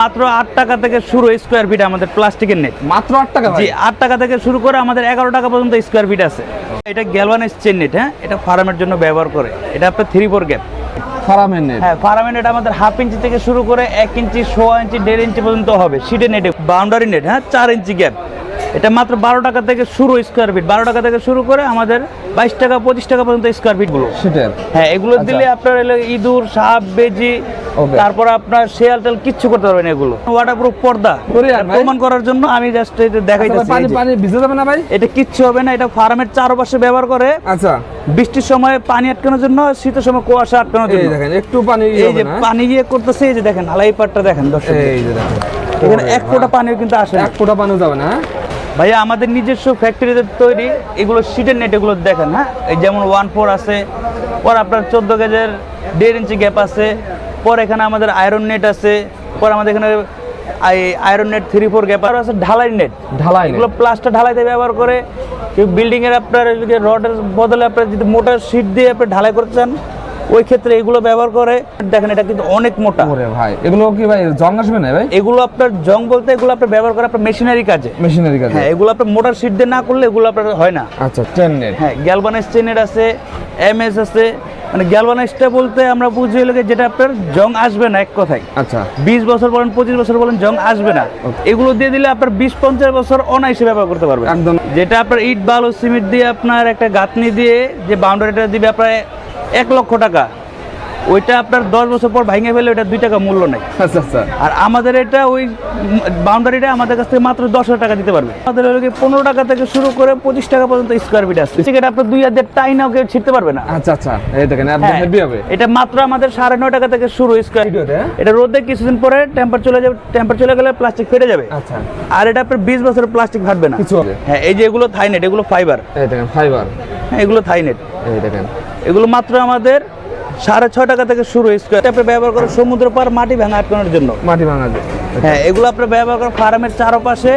মাত্র 8 টাকা থেকে শুরু স্কোয়ার ফিট আমাদের প্লাস্টিকের নেট। মাত্র 8 টাকা? জি, 8 টাকা থেকে শুরু করে আমাদের 11 টাকা পর্যন্ত স্কোয়ার ফিট আছে। এটা গ্যালভানাইজ চেইন নেট। হ্যাঁ, এটা ফার্মের জন্য ব্যবহার করে। এটা আপনার 3/4 গ্যাপ ফার্মের নেট। হ্যাঁ, ফার্মের নেট আমাদের 1/2 ইঞ্চি থেকে শুরু করে 1 ইঞ্চি, 1.5 ইঞ্চি, 1.5 ইঞ্চি পর্যন্ত হবে। সিডের নেটে বাউন্ডারি নেট। হ্যাঁ, 4 ইঞ্চি গ্যাপ। এটা মাত্র 12 টাকা থেকে শুরু স্কোয়ার ফিট। 12 টাকা থেকে শুরু করে আমাদের 22 টাকা, 25 টাকা পর্যন্ত স্কোয়ার ফিট গুলো। সেটার হ্যাঁ, এগুলো দিলে আপনার হলো ইঁদুর, সাপ, বেজি, তারপর আপনার শেয়াল টেল কিচ্ছু করতে পারবেন। এগুলো ওয়াটারপ্রুফ পর্দা প্রমাণ করার জন্য আমি জাস্ট এটা দেখাইতেছি। পানি ভিজে যাবে না ভাই? এটা কিচ্ছু হবে না। এটা ফার্মের চারপাশে ব্যবহার করে। আচ্ছা, বৃষ্টির সময় পানি আটকানোর জন্য, শীতের সময় কুয়াশা আটকানোর জন্য। এই দেখেন একটু পানি, এই যে পানি গিয়ে করতেছে, এই যে দেখেন আলাই পাটটা দেখেন দর্শক, এই যে দেখেন এখানে এক ফোঁটা পানিও কিন্তু আসে না। এক ফোঁটা পানিও যাবে না। ভাইয়া আমাদের নিজস্ব ফ্যাক্টরিতে তৈরি এগুলো শীটের নেট। এগুলো দেখেন। হ্যাঁ, এই যেমন 1/4 আছে, পর আপনার 14 গেজের 1.5 ইঞ্চি গ্যাপ আছে, পর এখানে আমাদের আয়রন নেট আছে, পর আমাদের এখানে আয়রন নেট 3/4 গ্যাপ আর আছে। ঢালাই নেট, ঢালাই এগুলো প্লাস্টার ঢালাইতে ব্যবহার করে। কেউ বিল্ডিং এর আপনার রডের বদলে আপনার যদি মোটা শীট দিয়ে আপনি ঢালাই করতে চান, ওই ক্ষেত্রে এগুলো ব্যবহার করে। দেখেন এটা কিন্তু অনেক মোটা। ওরে ভাই, এগুলো কি ভাই জং আসবে না ভাই? এগুলো আপনার জং বলতে এগুলো আপনি ব্যবহার করে আপনার মেশিনারি কাজে। মেশিনারি কাজে? হ্যাঁ, এগুলো আপনার মোটর শীট দিয়ে না করলে এগুলো আপনার হয় না। আচ্ছা, চেন নেট। হ্যাঁ, গ্যালভানাইজ চেন নেট আছে, এমএস আছে। মানে গ্যালভানাইজটা বলতে আমরা বুঝি হলো যেটা আপনার জং আসবে না এক কথায়। আচ্ছা, 20 বছর বলেন, 25 বছর বলেন, জং আসবে না। এগুলো দিয়ে দিলে আপনার 20-50 বছর অনায়াসে ব্যবহার করতে পারবেন একদম। যেটা আপনার ইট, বালু, সিমেন্ট দিয়ে আপনার একটা গাঁথনি দিয়ে যে বাউন্ডারিটা দিবে আপনার 1 লক্ষ টাকা, ওইটা আপনার 10 বছর পর ভাঙে ফেলে ওইটা 2 টাকা মূল্য নেই। আচ্ছা আচ্ছা। আর আমাদের এটা ওই বাউন্ডারিটা আমাদের কাছ থেকে মাত্র 10,000 টাকা দিতে পারবে। আমাদের হলো 15 টাকা থেকে শুরু করে 25 টাকা পর্যন্ত স্কোয়ার ফিট আছে। সেটা আপনার 2 হাজার টাইনাও কেউ ছিটতে পারবে না। আচ্ছা আচ্ছা, এই দেখেন একদম হেভি হবে। এটা মাত্র আমাদের 9.5 টাকা থেকে শুরু স্কোয়ার ফিট। এটা রোদে কিছুদিন পরে টেম্পার চলে যাবে, টেম্পার চলে গেলে প্লাস্টিক ফেটে যাবে। আচ্ছা, আর এটা আপনার 20 বছর প্লাস্টিক ফাটবে না কিছু হবে। হ্যাঁ, এই যে এগুলো থাইনেট, এগুলো ফাইবার। এই দেখেন ফাইবার। হ্যাঁ, এগুলো থাইনেট। এই দেখেন এগুলো মাত্র আমাদের 6.5 টাকা থেকে শুরু স্কোয়ার। আপনি ব্যবহার করেন সমুদ্র পার মাটি ভাঙা আটকানোর জন্য। মাটি ভাঙা যায়। হ্যাঁ, এগুলো আপনি ব্যবহার করেন ফার্মের চারপাশে,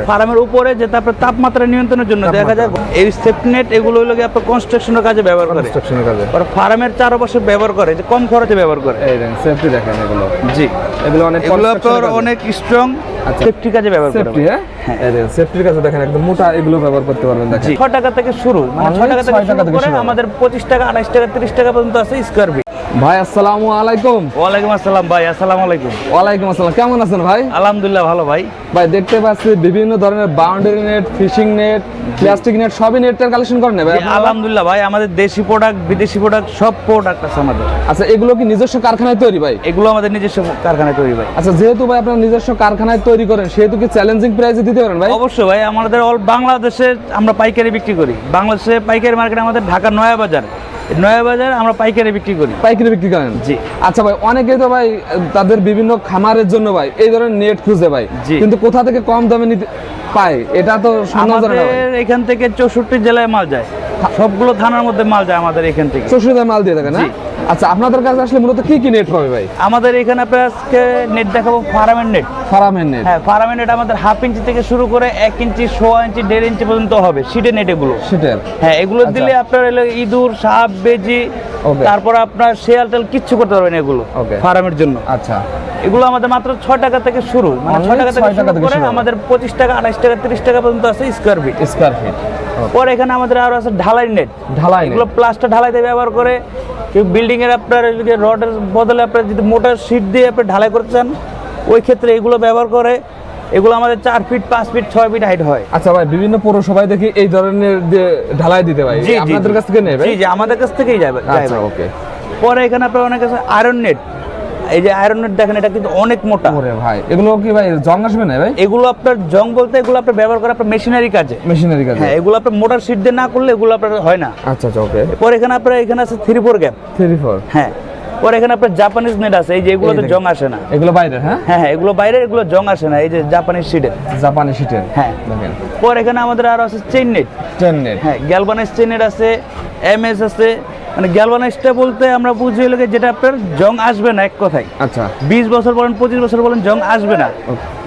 ফার্মের উপরে, যেটা আপনার তাপমাত্রা নিয়ন্ত্রণের জন্য। দেখা যায় এই সেফটি নেট এগুলো হলো আপনার কনস্ট্রাকশনের কাজে ব্যবহার করে। কনস্ট্রাকশনের কাজে আর ফার্মের চারপাশে ব্যবহার করে, যে কম খরচে ব্যবহার করে। এই দেখেন সেফটি দেখেন এগুলো। জি, এগুলো অনেক এগুলো আপনার অনেক স্ট্রং। আচ্ছা, সেফটি কাজে ব্যবহার করে। সেফটি। হ্যাঁ, এই দেখেন সেফটির কাছে দেখেন একদম মোটা, এগুলো ব্যবহার করতে পারবেন। দেখেন 6 টাকা থেকে শুরু, মানে 6 টাকা থেকে শুরু করে আমাদের 25 টাকা, 28 টাকা, 30 টাকা পর্যন্ত আছে স্কোয়ার ফিট। ভাই আসসালামু আলাইকুম। ওয়ালাইকুম আসসালাম ভাই। আসসালামু আলাইকুম। ওয়ালাইকুম আসসালাম, কেমন আছেন ভাই? আলহামদুলিল্লাহ ভালো ভাই। ভাই দেখতে পাচ্ছি বিভিন্ন ধরনের boundary net, fishing net, plastic net, সবই নেটের কালেকশন করেন ভাই? আলহামদুলিল্লাহ ভাই, আমাদের দেশি প্রোডাক্ট, বিদেশি প্রোডাক্ট সব প্রোডাক্ট আছে আমাদের। আচ্ছা, এগুলো কি নিজস্ব কারখানায় তৈরি ভাই? এগুলো আমাদের নিজস্ব কারখানায় তৈরি ভাই। আচ্ছা, যেহেতু ভাই আপনারা নিজস্ব কারখানায় তৈরি করেন, সেহেতু কি চ্যালেঞ্জিং প্রাইসে দিতে পারেন ভাই? অবশ্যই ভাই, আমাদের অল বাংলাদেশে আমরা পাইকারি বিক্রি করি। বাংলাদেশে পাইকারি মার্কেট আমাদের ঢাকা নয়াবাজার, নয়াবাজার আমরা পাইকারি বিক্রি করি। পাইকারি বিক্রি করেন? জি। আচ্ছা ভাই, অনেকে তো ভাই তাদের বিভিন্ন খামারের জন্য ভাই এই ধরনের নেট খুঁজে ভাই, কিন্তু কোথা থেকে কম দামে নিতে পায় এটা তো সন্ধান জানা না ভাই। আমাদের এখান থেকে 64 জেলায় মাল যায়, সবগুলো থানার মধ্যে মাল যায় আমাদের এখান থেকে। 64 মাল দিয়ে থাকেন না? আচ্ছা, আপনাদের কাছে আসলে মূলত কি কি নেট পাবে ভাই? আমাদের এখানে আপনার আজকে নেট দেখাবো ফার্মের নেট। ফার্মের নেট? হ্যাঁ, ফার্মের নেট আমাদের 1/2 ইঞ্চি থেকে শুরু করে 1 ইঞ্চি, 1.5 ইঞ্চি, 1.5 ইঞ্চি পর্যন্ত হবে। সিডের নেট এগুলো। সিডের? হ্যাঁ, এগুলো দিলে আপনার হলো ইঁদুর, সাপ, বেজি, তারপর আপনার শেয়াল টেল কিচ্ছু করতে পারবেন এগুলো ফার্মের জন্য। আচ্ছা, এগুলো আমাদের মাত্র 6 টাকা থেকে শুরু, মানে 6 টাকা থেকে শুরু করে আমাদের 25 টাকা, 28 টাকা, 30 টাকা পর্যন্ত আছে স্কোয়ার ফিট। Square feet. পর এখানে আমাদের আরো আছে ঢালাই নেট। ঢালাই, এগুলো প্লাস্টার ঢালাইতে ব্যবহার করে। কেউ বিল্ডিং এর আপনার রডের বদলে আপনার যদি মোটা শীট দিয়ে আপনি ঢালাই করতে চান, ওই ক্ষেত্রে এগুলো ব্যবহার করে। এগুলো আমাদের 4 ফিট, 5 ফিট, 6 ফিট হাইট হয়। আচ্ছা ভাই, বিভিন্ন পৌরসভায় দেখি এই ধরনের যে ঢালাই দিতে ভাই, আপনাদের কাছ থেকে নেবে? জি জি, আমাদের কাছ থেকেই যাবে। আচ্ছা, ওকে। পরে এখানে আপনার অনেক আছে আয়রন নেট। এই যে আয়রন নেট দেখেন, এটা কিন্তু অনেক মোটা। ওরে ভাই, এগুলো কি ভাই জং আসবে না ভাই? এগুলো আপনার জং বলতে এগুলো আপনার ব্যবহার করে আপনার মেশিনারি কাজে। মেশিনারি কাজে? হ্যাঁ, এগুলো আপনার মোটর শীট দিয়ে না করলে এগুলো আপনার হয় না। আচ্ছা আচ্ছা, ওকে। পরে এখানে আপনার এখানে আছে 3/4 গ্যাপ। 3/4? হ্যাঁ। পরে এখানে আপনার জাপানিজ নেট আছে, এই যে এগুলোতে জং আসে না। এগুলো বাইরে? হ্যাঁ হ্যাঁ হ্যাঁ, এগুলো বাইরে, এগুলো জং আসে না। এই যে জাপানিজ শীটের, জাপানি শীটের। হ্যাঁ দেখেন। পরে এখানে আমাদের আরো আছে চেইন নেট। Chain net? হ্যাঁ, গ্যালভানাইজ চেইন নেট আছে, এমএস আছে। মানে গ্যালভানাইজটা বলতে আমরা বুঝি হলো যেটা আপনার জং আসবে না এক কথায়। আচ্ছা, 20 বছর বলেন, 25 বছর বলেন, জং আসবে না।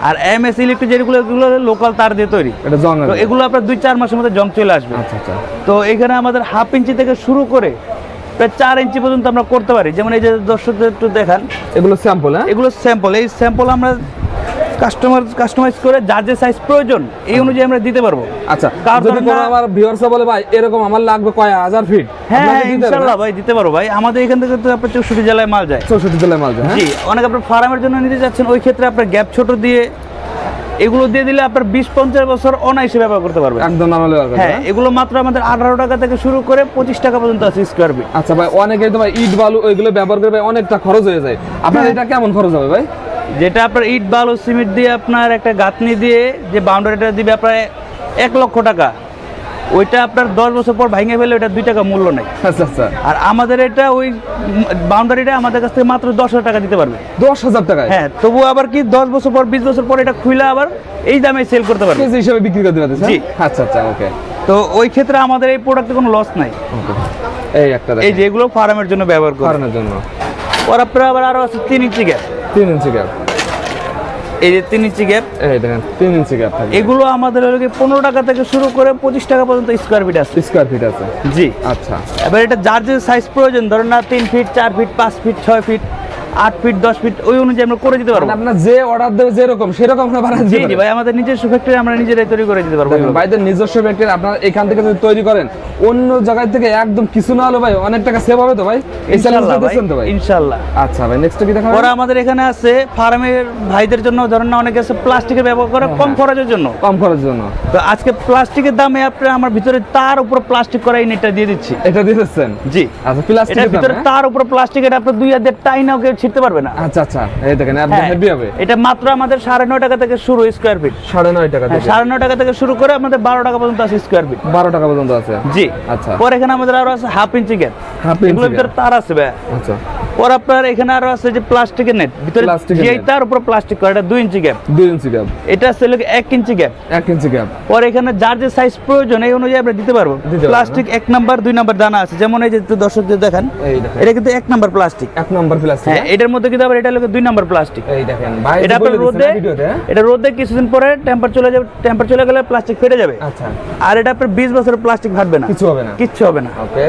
আর এমএস ইলেকট্রিক যেগুলো, এগুলো লোকাল তার দিয়ে তৈরি। এটা জং তো এগুলো আপনার 2-4 মাসের মধ্যে জং চলে আসবে। আচ্ছা আচ্ছা। তো এখানে আমাদের 1/2 ইঞ্চি থেকে শুরু করে প্রায় 4 ইঞ্চি পর্যন্ত আমরা করতে পারি। যেমন এই যে দর্শকদের একটু দেখান, এগুলো স্যাম্পল, হ্যাঁ? এগুলো স্যাম্পল। এই স্যাম্পল আমরা কাস্টমাইজ করে যার যে সাইজ প্রয়োজন এই অনুযায়ী আমরা দিতে পারবো। আচ্ছা, কার যদি কোনো ধরেন না- আমার ভিউয়ার্স বলে ভাই এরকম আমার লাগবে কয় হাজার ফিট, হ্যাঁ আপনাকে দিতে পারবেন? ইনশাআল্লাহ ভাই দিতে পারো ভাই। আমাদের এখান থেকে তো আপনার 64 জেলায় মাল যায়। 64 জেলায় মাল যায়, হ্যাঁ? জি, অনেক আপনার ফার্মের জন্য নিতে যাচ্ছেন, ওই ক্ষেত্রে আপনার গ্যাপ ছোট দিয়ে এগুলো দিয়ে দিলে আপনার 20-50 বছর অনায়াসে ব্যবহার করতে পারবেন। একদম নরমালি ব্যবহার হ্যাঁ, করবেন। এগুলো মাত্র আমাদের 18 টাকা থেকে শুরু করে 25 টাকা পর্যন্ত আছে স্কোয়ার ফিট। আচ্ছা ভাই, অনেকেই তো ভাই ইট বালু ওইগুলো ব্যবহার করে ভাই অনেকটা খরচ হয়ে যায়, আপনার হ্যাঁ। এটা কেমন খরচ হবে ভাই? যেটা আপনার ইট বালু সিমেন্ট দিয়ে আপনার একটা গাঁথনি দিয়ে যে বাউন্ডারিটা দিবে আপনার 1 লক্ষ টাকা, ওইটা আপনার 10 বছর পর ভাঙে ফেলে ওটা 2 টাকা মূল্য নেই। আচ্ছা আচ্ছা, আর আমাদের এটা ওই বাউন্ডারিটা আমাদের কাছ থেকে মাত্র 10,000 টাকা দিতে পারবে। 10,000 টাকায় হ্যাঁ, তবু আবার কি 10 বছর পর 20 বছর পর এটা খুলে আবার এই দামে সেল করতে পারবে। কেজি হিসেবে বিক্রি করতে পারতেছে? জি। আচ্ছা আচ্ছা, ওকে তো ওই ক্ষেত্রে আমাদের এই প্রোডাক্টে কোনো লস নাই। ওকে। এই একটা এই যে এগুলো ফার্মের জন্য ব্যবহার করে। কারণের জন্য পর আপনার আবার আরো আছে 3 ইঞ্চি গ্যাপ। 3 ইঞ্চি গ্যাপ, এই যে 3 ইঞ্চি গ্যাপ, এই দেখেন 3 ইঞ্চি গ্যাপ থাকে। এগুলো আমাদের হলো কি 15 টাকা থেকে শুরু করে 25 টাকা পর্যন্ত স্কোয়ার ফিট আছে। স্কয়ার ফিট আছে? জি। আচ্ছা, এবার এটা যার যে সাইজ প্রয়োজন, ধরেন না 3 feet 4 feet 5 feet 6 feet 8 feet 10 feet ওই অনুযায়ী আমরা করে দিতে পারবো। মানে আপনার যে অর্ডার দেবে যেরকম সেরকম আমরা বানাই জি দিতে জি পারি। ভাই, আমাদের নিজস্ব ফ্যাক্টরি আমরা নিজেরাই তৈরি করে দিতে পারবো। দেখেন ভাইদের নিজস্ব ফ্যাক্টরি, আপনারা এখান থেকে যদি তৈরি করেন অন্য জায়গা থেকে একদম কিছু না হলে ভাই অনেক টাকা সেভ হবে তো ভাই? এই চ্যালেঞ্জ ইনশাআল্লাহ ভাই, দিতেছেন তো ভাই? ইনশাআল্লাহ। আচ্ছা ভাই, নেক্সট কি দেখাবেন? পরে আমাদের এখানে আছে ফার্মের ভাইদের জন্য, ধরেন না অনেকে আছে প্লাস্টিকের ব্যবহার করে কম খরচের জন্য। কম খরচের জন্য তো আজকে প্লাস্টিকের দামে আপনার আমার ভিতরে তার উপর প্লাস্টিক করা এই নেটটা দিয়ে দিচ্ছি। এটা দিতেছেন? জি। আচ্ছা, প্লাস্টিকের এটার ভিতরে দাম, হ্যাঁ? তার উপর প্লাস্টিক, এটা আপনার 2 হাত দিয়ে টাইনাও কেউ ছিঁড়তে পারবে না। আচ্ছা আচ্ছা, এই দেখেন একদম হ্যাঁ, হেভি হবে। এটা মাত্র আমাদের 9.5 টাকা থেকে শুরু স্কোয়ার ফিট। 9.5 টাকা থেকে 9.5 টাকা থেকে শুরু করে আমাদের 12 টাকা পর্যন্ত আছে স্কোয়ার ফিট। 12 টাকা পর্যন্ত আছে? জি। আচ্ছা। পরে এখানে আমাদের আরো আছে 1/2 ইঞ্চি গ্যাপ। 1/2 ইঞ্চি এগুলোর ভিতরে gap। তার আছে ভাই। আচ্ছা, পর আপনার এখানে আরো আছে যে প্লাস্টিকের নেট, ভিতরে প্লাস্টিকের যে net। তার উপর প্লাস্টিক করা, এটা 2 ইঞ্চি গ্যাপ। 2 ইঞ্চি গ্যাপ, এটা আছে 1 ইঞ্চি গ্যাপ। 1 ইঞ্চি গ্যাপ। পরে এখানে যার যে সাইজ প্রয়োজন এই অনুযায়ী আমরা দিতে পারবো। দিতে পারবো, প্লাস্টিক 1 নাম্বার 2 নাম্বার দানা আছে, যেমন এই যে একটু দর্শকদের দেখান, এই দেখেন এটা কিন্তু 1 নাম্বার প্লাস্টিক। 1 number plastic. হ্যাঁ, এটার মধ্যে কিন্তু আবার এটা হলো 2 নাম্বার প্লাস্টিক। এই দেখেন ভাই, এটা আপনার রোদে, ভিডিওতে, হ্যাঁ? এটা রোদে কিছুদিন পরে টেম্পার চলে যাবে, টেম্পার চলে গেলে প্লাস্টিক ফেটে যাবে। আচ্ছা, আর এটা আপনার 20 বছরের প্লাস্টিক ফাটবে না, কিছু হবে না? কিচ্ছু হবে না। ওকে,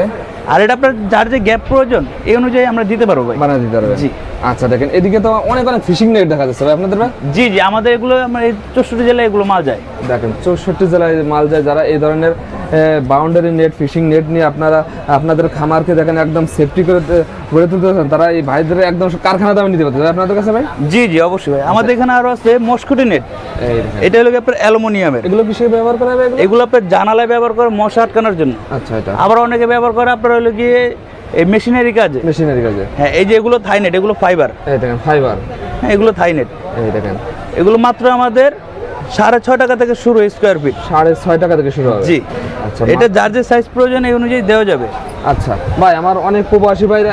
আর এটা আপনার যার যে গ্যাপ প্রয়োজন এই অনুযায়ী আমরা দিতে পারবো ভাই। বানাই দিতে পারবে? জি। আচ্ছা, দেখেন এদিকে তো অনেক অনেক ফিশিং নেট দেখা যাচ্ছে ভাই আপনাদের ভাই? জি জি, আমাদের এগুলো আমরা এই 64 জেলায় এগুলো মাল যায়। দেখেন 64 জেলায় মাল যায়। যারা এই ধরনের বাউন্ডারি নেট, ফিশিং নেট নিয়ে আপনারা আপনাদের খামারকে দেখেন একদম সেফটি করে গড়ে তুলতে চান, তারা এই ভাইদের একদম কারখানা দামে নিতে পারছে আপনাদের কাছে ভাই? জি জি, অবশ্যই ভাই। আমাদের এখানে আরো আছে মস্কুটি নেট। এই দেখেন, এটা হলো কি আপনার অ্যালুমিনিয়ামের। এগুলো কিসে ব্যবহার করা হবে এগুলো? এগুলো আপনার জানালায় ব্যবহার করে মশা আটকানোর জন্য। আচ্ছা, এটা আবার অনেকে ব্যবহার করে আপনার হলো গিয়ে এই মেশিনারি কাজে। মেশিনারি কাজে। হ্যাঁ, এই যে এগুলো থাই নেট, এগুলো ফাইবার। এই দেখেন ফাইবার, হ্যাঁ, এগুলো থাই নেট। এই দেখেন এগুলো মাত্র আমাদের 6.5 টাকা থেকে শুরু স্কোয়ার ফিট। 6.5 টাকা থেকে শুরু হবে? জি। আচ্ছা, এটা যার যে সাইজ প্রয়োজন এই অনুযায়ী দেওয়া যাবে। আচ্ছা ভাই, আমার অনেক প্রবাসী ভাইরা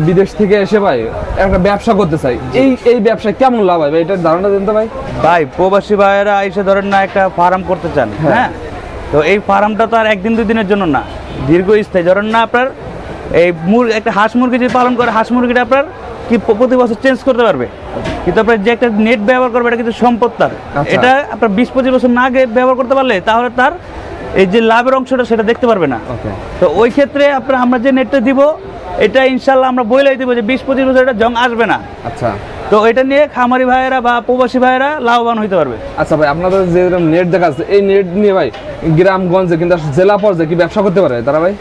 বিদেশ থেকে এসে ভাই একটা ব্যবসা করতে চাই, এই ব্যবসায় কেমন লাভ হয় ভাই, এটার ধারণা দেন তো ভাই। ভাই প্রবাসী ভাইয়েরা এসে ধরেন না একটা ফার্ম করতে চান, হ্যাঁ, তো এই ফার্মটা তো আর 1 দিন 2 দিনের জন্য না, দীর্ঘস্থায়ী। ধরেন না আপনার এই একটা হাঁস মুরগি যদি পালন করে, হাঁস মুরগিটা আপনার কি প্রতি বছর চেঞ্জ করতে পারবে, কিন্তু আপনার যে একটা নেট ব্যবহার করবে এটা কিন্তু সম্পদ তার। আচ্ছা। এটা আপনার 20-25 বছর না আগে ব্যবহার করতে পারলে তাহলে তার এই যে লাভের অংশটা সেটা দেখতে পারবে না। ওকে, তো ওই ক্ষেত্রে আপনার আমরা যে নেটটা দিব এটা ইনশাল্লাহ আমরা বলেই দিব যে 20-25 বছর এটা জং আসবে না। আচ্ছা তো এটা নিয়ে খামারি ভাইয়েরা বা প্রবাসী ভাইয়েরা লাভবান হতে পারবে। আচ্ছা ভাই, আপনাদের যে নেট দেখা যাচ্ছে এই নেট নিয়ে ভাই গ্রামগঞ্জে কিন্তু জেলা পর্যায়ে কি ব্যবসা করতে পারে তারা ভাই?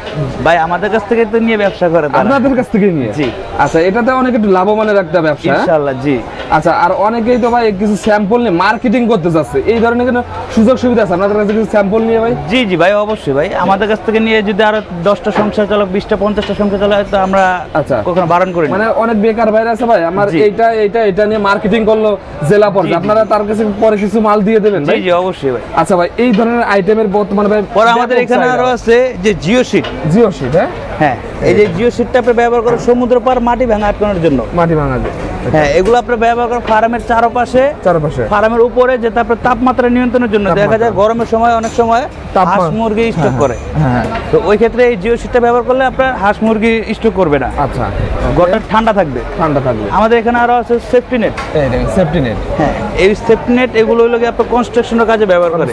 ভাই আমাদের কাছ থেকে তো নিয়ে ব্যবসা করে তারা। আপনাদের কাছ থেকে নিয়ে? জি। আচ্ছা, এটাতে অনেক একটু লাভবানের একটা ব্যবসা, হ্যাঁ? ইনশাআল্লাহ। জি। আচ্ছা, আর অনেকেই তো ভাই কিছু স্যাম্পল নিয়ে মার্কেটিং করতে যাচ্ছে, এই ধরনের কোনো সুযোগ সুবিধা আছে আপনাদের কাছে কিছু স্যাম্পল নিয়ে ভাই? জি জি ভাই, অবশ্যই ভাই। আমাদের কাছ থেকে নিয়ে যদি আরো 10টা সংসার চালক 20টা 50টা সংসার চালায় তো আমরা আচ্ছা কখনো বারণ করি না। মানে অনেক বেকার ভাইরা আছে ভাই, আমার জি। এইটা নিয়ে মার্কেটিং করলো জেলা পর্যায়ে, জি, জি। আপনারা তার কাছে পরে কিছু মাল দিয়ে দেবেন জি ভাই? জি, অবশ্যই ভাই। আচ্ছা ভাই, এই ধরনের আইটেমের বর্তমানে ভাই পরে আমাদের এখানে আরো আছে যে জিও শিট। জিও শিট, হ্যাঁ? হ্যাঁ, এই যে জিও শিটটা আপনি ব্যবহার করে সমুদ্র পার মাটি ভাঙা আটকানোর জন্য। মাটি ভাঙা যায়। হ্যাঁ, এগুলো আপনার ব্যবহার করেন ফার্মের চারপাশে, ফার্মের উপরে, যেটা আপনার তাপমাত্রা নিয়ন্ত্রণের জন্য। দেখা যায় গরমের সময় অনেক সময় হাঁস মুরগি স্টক করে, তো ওই ক্ষেত্রে এই জিও শিটটা ব্যবহার করলে আপনার হাঁস মুরগি স্টক করবে না। আচ্ছা, ঘরটা ঠান্ডা থাকবে। আমাদের এখানে আরো আছে সেফটি নেট। হ্যাঁ, এই সেফটি নেট এগুলো হলো আপনার কনস্ট্রাকশনের কাজে ব্যবহার করে,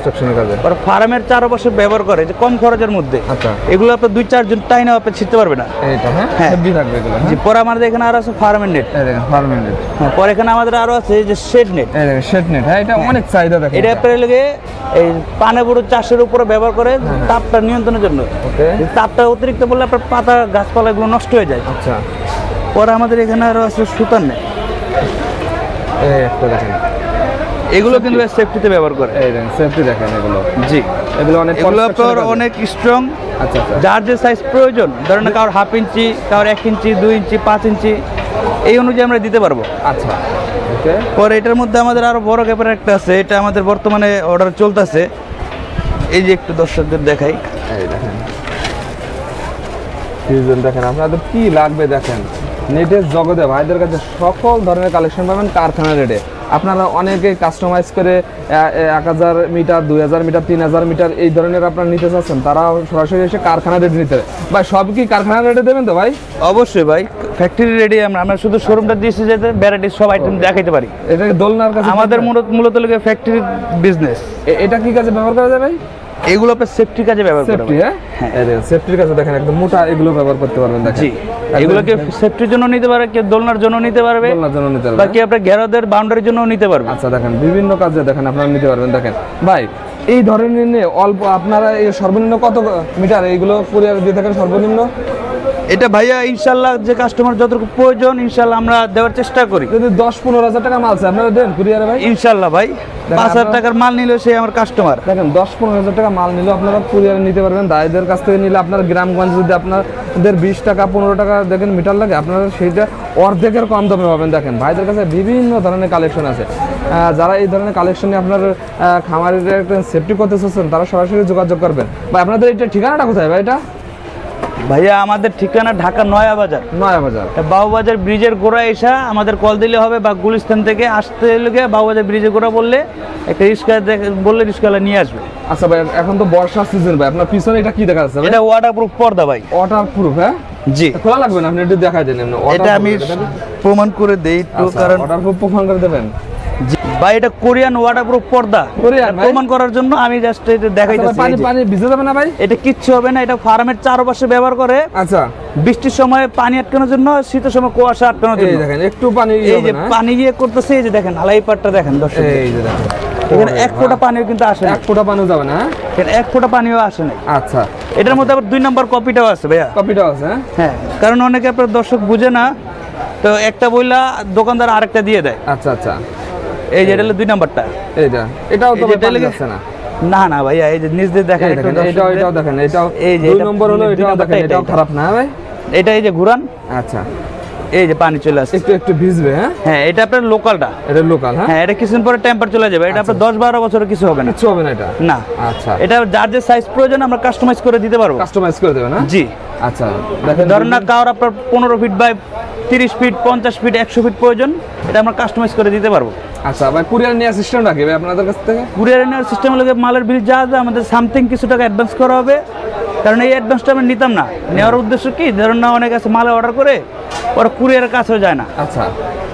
ফার্মের চারপাশে ব্যবহার করে, যে কম খরচের মধ্যে। এগুলো আপনার 2-4 জন টাইনা আপনি ছিটতে পারবে না। জি, পরে আমাদের এখানে আরো আছে ফার্মের নেট। হ্যাঁ, পরে এখানে আমাদের আরো আছে যে শেড নেট। এটা অনেক চাহিদা দেখেন। এটা আপনার লেগে এই পানাবুরু চাষের উপরে ব্যবহার করে তাপটা নিয়ন্ত্রণের জন্য। তাপটা অতিরিক্ত বললে আপনার পাতা গাছপালা এগুলো নষ্ট হয়ে যায়। আচ্ছা, পরে আমাদের এখানে আরো আছে সুতার নেট। একটা দেখেন, এগুলো কিন্তু সেফটিতে ব্যবহার করে। সেফটি দেখেন এগুলো। জি, এগুলো আপনার অনেক স্ট্রং। আচ্ছা, যার যে সাইজ প্রয়োজন, ধরেন কারোর 1/2 ইঞ্চি, কারোর 1 ইঞ্চি, 2 ইঞ্চি, 5 ইঞ্চি, এই অনুযায়ী আমরা দিতে পারবো। আচ্ছা, পরে এটার মধ্যে আমাদের আরো বড় ক্যাপার একটা আছে, এটা আমাদের বর্তমানে অর্ডার চলতেছে। এই যে একটু দর্শকদের দেখাই, দেখেন আপনাদের কি লাগবে দেখেন। নেটের জগতে ভাইদের কাছে সকল ধরনের কালেকশন পাবেন কারখানা রেটে। আপনারা অনেকে কাস্টমাইজ করে 1000 মিটার, 2000 মিটার, 3000 মিটার এই ধরনের আপনারা নিতে চাচ্ছেন, তারা সরাসরি এসে কারখানা রেটে নিতে। ভাই সব কি কারখানা রেটে দেবেন তো ভাই? অবশ্যই ভাই, ফ্যাক্টরি রেডি। আমরা শুধু শোরুমটা দিয়েছি যাতে ভ্যারাইটিস সব আইটেম দেখাইতে পারি। এটা দোলনার কাছে আমাদের মূলত লাগে ফ্যাক্টরি বিজনেস। এটা কি কাজে ব্যবহার করা যায় ভাই? এগুলো আপনার সেফটি কাজে ব্যবহার করা সেফটি। হ্যাঁ, সেফটির কাছে দেখেন একদম মোটা, এগুলো ব্যবহার করতে পারবেন দেখেন। জি, এগুলোকে সেফটির জন্য নিতে পারে, কেউ দোলনার জন্য নিতে পারবে, বা কি আপনার ঘেরাদের বাউন্ডারির জন্য নিতে পারবে। আচ্ছা, দেখেন বিভিন্ন কাজে দেখেন আপনারা নিতে পারবেন। দেখেন ভাই, এই ধরনের নিয়ে অল্প আপনারা এই সর্বনিম্ন কত মিটার এইগুলো কুরিয়ার দিয়ে থাকেন সর্বনিম্ন? এটা ভাইয়া ইনশাল্লাহ যে কাস্টমার যতটুকু প্রয়োজন ইনশাল্লাহ আমরা দেওয়ার চেষ্টা করি। যদি 10-15 হাজার টাকা মাল চাই আপনারা দেন কুরিয়ারে ভাই? ইনশাল্লাহ ভাই, 5,000 টাকার মাল নিলে সে আমার কাস্টমার। দেখেন 10-15 হাজার টাকা মাল নিলেও আপনারা কুরিয়ারে নিতে পারবেন। দায়ীদের কাছ থেকে নিলে আপনার গ্রামগঞ্জ যদি আপনাদের 20 টাকা 15 টাকা দেখেন মিটার লাগে, আপনারা সেইটা অর্ধেকের কম দামে পাবেন। দেখেন ভাইদের কাছে বিভিন্ন ধরনের কালেকশন আছে। যারা এই ধরনের কালেকশন নিয়ে আপনার খামারের একটা সেফটি করতে চাচ্ছেন, তারা সরাসরি যোগাযোগ করবেন। ভাই আপনাদের এটা ঠিকানাটা কোথায় ভাই? এটা ভাইয়া আমাদের ঠিকানা ঢাকা নয়া বাজার। বাবুবাজার ব্রিজের গোড়া এসা আমাদের কল দিলে হবে, বা গুলিস্তান থেকে আসতে লেগে বাবুবাজার ব্রিজের গোড়া বললে একটা রিক্সা বললে রিক্সাওয়ালা নিয়ে আসবে। আচ্ছা ভাই, এখন তো বর্ষা সিজন ভাই, আপনার পিছনে এটা কি দেখা যাচ্ছে? এটা ওয়াটারপ্রুফ পর্দা ভাই। ওয়াটারপ্রুফ? হ্যাঁ জি, খোলা লাগবে না, আপনি একটু দেখাই দেন। এটা আমি প্রমাণ করে দেই একটু, কারণ ওয়াটারপ্রুফ প্রমাণ করে দেবেন। ভাই এটা কোরিয়ান ওয়াটারপ্রুফ পর্দা, প্রমাণ করার জন্য আমি জাস্ট এটা দেখাইতেছি। পানি ভিজে যাবে না ভাই? এটা কিচ্ছু হবে না, এটা ফার্মের চারপাশে ব্যবহার করে। আচ্ছা, বৃষ্টির সময় পানি আটকানোর জন্য, শীতের সময় কুয়াশা আটকানোর জন্য। এই দেখেন একটু পানি, এই যে পানি গিয়ে করতেছে, এই যে দেখেন আলাই পাটটা দেখেন দর্শক, এই যে দেখেন এখানে 1 ফোঁটা পানিও কিন্তু আসে না। 1 ফোঁটা পানিও যাবে না? এখানে 1 ফোঁটা পানিও আসে না। আচ্ছা, এটার মধ্যে আবার 2 নম্বর কপিটাও আছে ভাইয়া। কপিটাও আছে? হ্যাঁ, কারণ অনেকে আপনার দর্শক বুঝে না, তো একটা বইলা দোকানদার আরেকটা দিয়ে দেয়। আচ্ছা আচ্ছা, এই যে এটা হলো 2 নম্বরটা। এটাও তো পানি যাচ্ছে না? না না ভাইয়া, এই যে নিচ দিয়ে দেখেন, এটাও দেখেন, এটাও এই যে 2 নম্বর হলো, এটাও দেখেন, এটাও খারাপ না ভাই? এটা এই যে ঘুরান। আচ্ছা, এই যে পানি চলে আসছে, একটু ভিজবে। হ্যাঁ, এটা আপনার লোকালটা। এটা লোকাল? হ্যাঁ, এটা কিছুদিন পরে টেম্পার চলে যাবে। এটা আপনার 10-12 বছরের কিছু হবে না। কিছু হবে না এটা? না। আচ্ছা, এটা যার যে সাইজ প্রয়োজন আমরা কাস্টমাইজ করে দিতে পারবো। কাস্টমাইজ করে দেবেন না? জি। আচ্ছা, দেখেন ধরেন না কারোর আপনার 15 feet by 30 feet, 50 feet, 100 feet প্রয়োজন, এটা আমরা কাস্টমাইজ করে দিতে পারবো। আচ্ছা ভাই, কুরিয়ার নেওয়ার সিস্টেমটা কি ভাই আপনাদের কাছ থেকে? কুরিয়ার নেওয়ার সিস্টেম হলো মালের বিল যা আমাদের সামথিং কিছু টাকা অ্যাডভান্স করা হবে, কারণ এই অ্যাডভান্সটা আমরা নিতাম না। নেওয়ার উদ্দেশ্য কি, ধরুন না অনেক আছে মাল অর্ডার করে ওরা কুরিয়ারের কাছেও যায় না। আচ্ছা,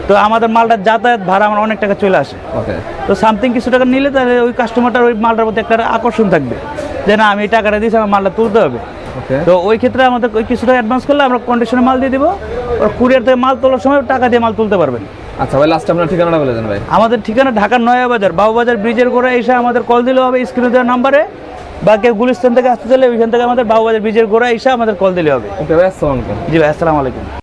তো আমাদের মালটা যাতায়াত ভাড়া আমার অনেক টাকা চলে আসে। ওকে, তো সামথিং কিছু টাকা নিলে তাহলে ওই কাস্টমারটার ওই মালটার প্রতি একটা আকর্ষণ থাকবে, যে না আমি এই টাকাটা দিয়েছি, আমার মালটা তুলতে হবে। তো ওই ক্ষেত্রে আমাদের ওই কিছু টাকা অ্যাডভান্স করলে আমরা কন্ডিশনে মাল দিয়ে দিব, ওরা কুরিয়ার থেকে মাল তোলার সময় টাকা দিয়ে মাল তুলতে পারবেন। আচ্ছা ভাই, লাস্ট আপনার ঠিকানাটা বলে দেন ভাই। আমাদের ঠিকানা ঢাকার নয়া বাজার, বাবুবাজার ব্রিজের গোড়া এসে আমাদের কল দিলে হবে স্ক্রিনে দেওয়া নাম্বারে, বা কেউ গুলিস্তান থেকে আসতে চাইলে ওইখান থেকে আমাদের বাবুবাজার ব্রিজের গোড়া এসে আমাদের কল দিলে হবে। ওকে ভাই, আসসালামু আলাইকুম। জি ভাই, আসসালামু আলাইকুম।